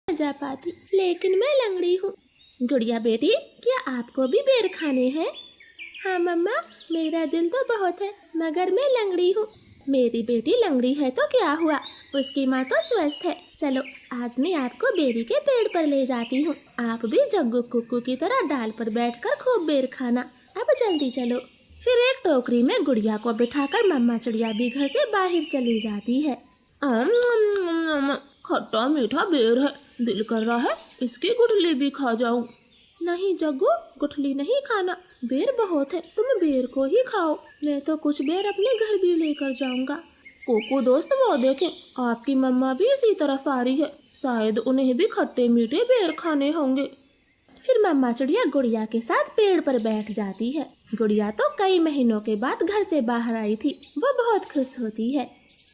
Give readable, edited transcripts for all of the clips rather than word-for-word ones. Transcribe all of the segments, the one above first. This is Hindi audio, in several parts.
जा पाती, लेकिन मैं लंगड़ी हूँ। गुड़िया बेटी, क्या आपको भी बेर खाने हैं? हाँ मम्मा, मेरा दिल तो बहुत है, मगर मैं लंगड़ी हूँ। मेरी बेटी लंगड़ी है तो क्या हुआ, उसकी माँ तो स्वस्थ है। चलो आज मैं आपको बेरी के पेड़ पर ले जाती हूँ। आप भी जग्गू कुक्कू की तरह डाल पर बैठकर खूब बेर खाना। अब जल्दी चलो। फिर एक टोकरी में गुड़िया को बिठाकर मम्मा चिड़िया भी घर से बाहर चली जाती है। खट्टा मीठा बेर है, दिल कर रहा है इसकी गुठली भी खा जाऊं। नहीं जग्गू, गुठली नहीं खाना, बेर बहुत है, तुम बेर को ही खाओ। मैं तो कुछ बेर अपने घर भी लेकर जाऊंगा। कोको दोस्त, वो देखें, आपकी मम्मा भी इसी तरफ आ रही है, शायद उन्हें भी खट्टे मीठे बेर खाने होंगे। फिर मम्मा चिड़िया गुड़िया के साथ पेड़ पर बैठ जाती है। गुड़िया तो कई महीनों के बाद घर से बाहर आई थी, वो बहुत खुश होती है।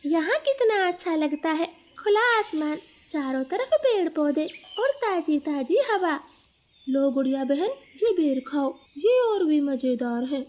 यहाँ कितना अच्छा लगता है, खुला आसमान, चारों तरफ पेड़ पौधे और ताजी ताजी हवा। लो गुड़िया बहन, ये बेर खाओ, ये और भी मजेदार है।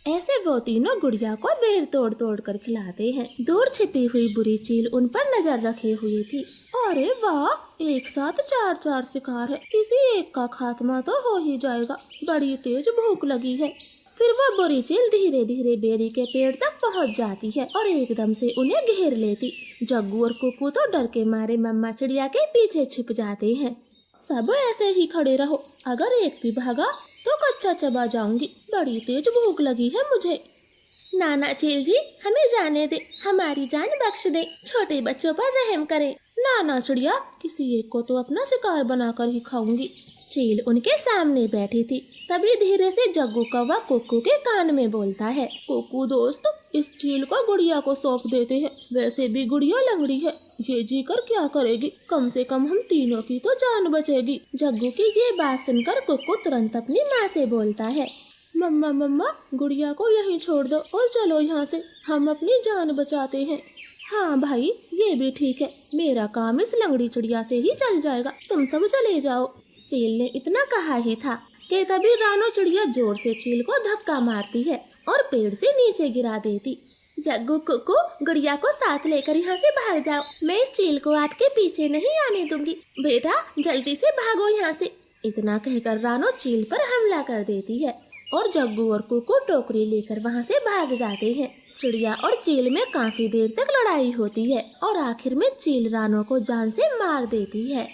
ऐसे वो तीनों गुड़िया को बेर तोड़ तोड़ कर खिलाते हैं। दूर छिपी हुई बुरी चील उन पर नजर रखे हुए थी। अरे वाह, एक साथ चार चार शिकार है, किसी एक का खात्मा तो हो ही जाएगा, बड़ी तेज भूख लगी है। फिर वो बुरी चील धीरे धीरे बेरी के पेड़ तक पहुंच जाती है और एकदम से उन्हें घेर लेती। जग्गू और कुक्कू तो डर के मारे मम्मा चिड़िया के पीछे छिप जाते हैं। सब ऐसे ही खड़े रहो, अगर एक भी भागा तो कच्चा चबा जाऊंगी, बड़ी तेज भूख लगी है मुझे। नाना चील जी, हमें जाने दे, हमारी जान बख्श दे, छोटे बच्चों पर रहम करें। नाना चिड़िया, किसी एक को तो अपना शिकार बनाकर ही खाऊंगी। चील उनके सामने बैठी थी, तभी धीरे से जग्गू कौवा कुक्कू के कान में बोलता है, कुक्कू दोस्त, इस चील को गुड़िया को सौंप देते हैं, वैसे भी गुड़िया लंगड़ी है, ये जी कर क्या करेगी, कम से कम हम तीनों की तो जान बचेगी। जग्गू की ये बात सुनकर कुक्कू तुरंत अपनी माँ से बोलता है, मम्मा मम्मा, गुड़िया को यहीं छोड़ दो और चलो यहाँ से, हम अपनी जान बचाते हैं। हाँ भाई, ये भी ठीक है, मेरा काम इस लंगड़ी चिड़िया से ही चल जाएगा, तुम सब चले जाओ। चील ने इतना कहा ही था कि तभी रानो चिड़िया जोर से चील को धक्का मारती है और पेड़ से नीचे गिरा देती। जग्गू कुक्कू, गुड़िया को साथ लेकर यहाँ से भाग जाओ, मैं इस चील को आपके पीछे नहीं आने दूंगी, बेटा जल्दी से भागो यहाँ से। इतना कहकर रानो चील पर हमला कर देती है और जग्गू और कुक्कू टोकरी लेकर वहाँ से भाग जाते हैं। चिड़िया और चील में काफी देर तक लड़ाई होती है और आखिर में चील रानो को जान से मार देती है।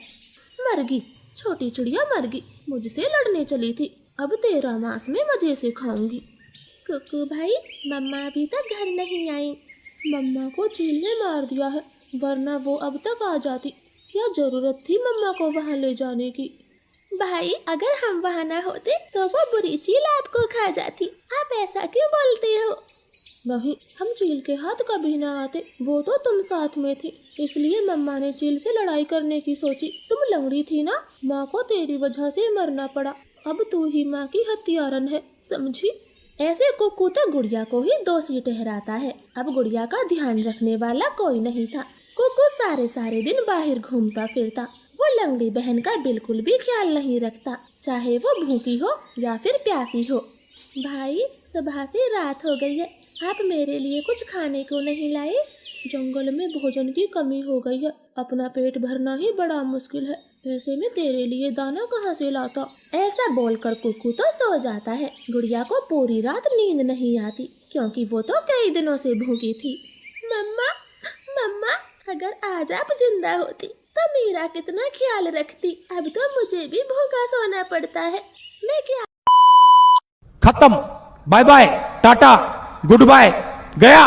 मरगी, छोटी चिड़िया मरगी, मुझसे लड़ने चली थी, अब तेरा मांस में मजे से खाऊंगी। कुक्कू भाई, मम्मा अभी तक घर नहीं आई। मम्मा को चील ने मार दिया है, वरना वो अब तक आ जाती, क्या जरूरत थी मम्मा को वहाँ ले जाने की। भाई, अगर हम वहाँ ना होते तो वो बुरी चील आपको खा जाती, आप ऐसा क्यों बोलते हो? नहीं, हम चील के हाथ कभी ना आते, वो तो तुम साथ में थी, इसलिए मम्मा ने चील से लड़ाई करने की सोची। तुम लंगड़ी थी ना, माँ को तेरी वजह से मरना पड़ा, अब तू ही माँ की हत्यारन है, समझी? ऐसे कुक्कू तो गुड़िया को ही दोषी ठहराता है। अब गुड़िया का ध्यान रखने वाला कोई नहीं था। कुक्कू सारे दिन बाहर घूमता फिरता, वो लंगड़ी बहन का बिल्कुल भी ख्याल नहीं रखता, चाहे वो भूखी हो या फिर प्यासी हो। भाई, सुबह से रात हो गई है, आप मेरे लिए कुछ खाने को नहीं लाए? जंगल में भोजन की कमी हो गई है, अपना पेट भरना ही बड़ा मुश्किल है, ऐसे में तेरे लिए दाना कहाँ से लाता? ऐसा बोलकर कुक्कू तो सो जाता है। गुड़िया को पूरी रात नींद नहीं आती, क्योंकि वो तो कई दिनों से भूखी थी। मम्मा मम्मा, अगर आज आप जिंदा होती तो मेरा कितना ख्याल रखती, अब तो मुझे भी भूखा सोना पड़ता है, मैं क्या। खत्म, bye bye, tata, good bye, गया।